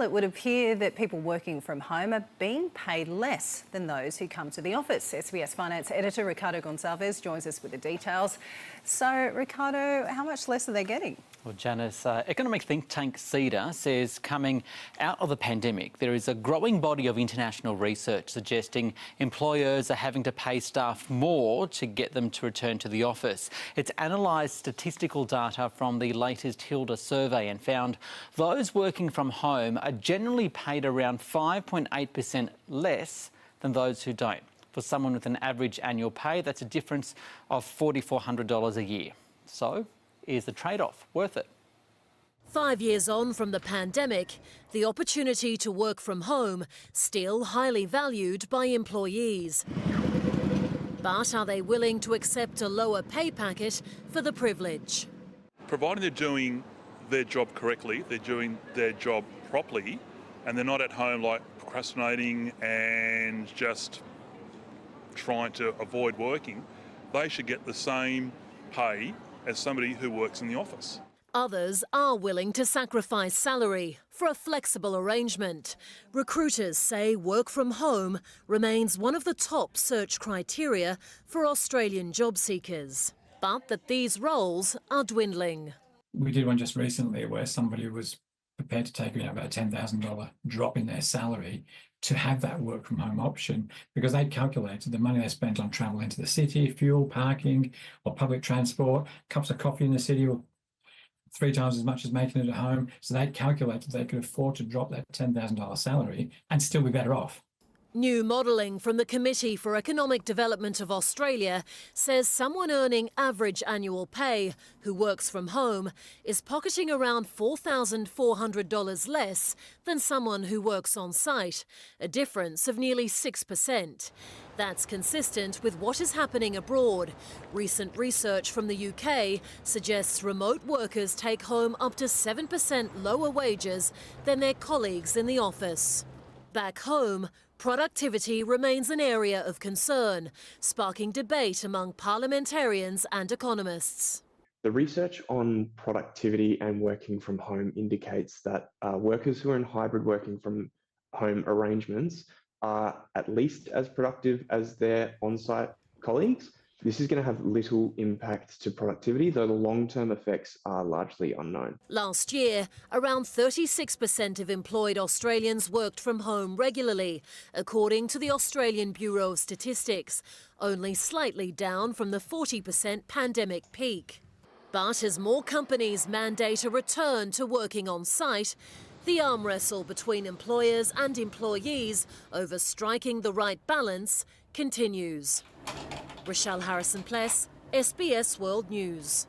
it would appear that people working from home are being paid less than those who come to the office. SBS Finance editor Ricardo Gonçalves joins us with the details. So, Ricardo, how much less are they getting? Well, Janice, economic think tank CEDA says coming out of the pandemic, there is a growing body of international research suggesting employers are having to pay staff more to get them to return to the office. It's analysed statistical data from the latest HILDA survey and found those working from home are generally paid around 5.8% less than those who don't. For someone with an average annual pay, that's a difference of $4,400 a year. So, is the trade-off worth it? 5 years on from the pandemic, the opportunity to work from home still highly valued by employees. But are they willing to accept a lower pay packet for the privilege? Providing they're doing their job correctly, they're doing their job properly, and they're not at home like procrastinating and just trying to avoid working, they should get the same pay as somebody who works in the office. Others are willing to sacrifice salary for a flexible arrangement. Recruiters say work from home remains one of the top search criteria for Australian job seekers, but that these roles are dwindling. We did one just recently where somebody was prepared to take about a $10,000 drop in their salary to have that work from home option, because they calculated the money they spent on travel into the city, fuel, parking or public transport, cups of coffee in the city were 3 times as much as making it at home. So they calculated they could afford to drop that $10,000 salary and still be better off. New modelling from the Committee for Economic Development of Australia says someone earning average annual pay who works from home is pocketing around $4,400 less than someone who works on site, a difference of nearly 6%. That's consistent with what is happening abroad. Recent research from the UK suggests remote workers take home up to 7% lower wages than their colleagues in the office. Back home, productivity remains an area of concern, sparking debate among parliamentarians and economists. The research on productivity and working from home indicates that workers who are in hybrid working from home arrangements are at least as productive as their on-site colleagues. This is going to have little impact to productivity, though the long-term effects are largely unknown. Last year, around 36% of employed Australians worked from home regularly, according to the Australian Bureau of Statistics, only slightly down from the 40% pandemic peak. But as more companies mandate a return to working on site, the arm wrestle between employers and employees over striking the right balance continues. Rochelle Harrison-Pless, SBS World News.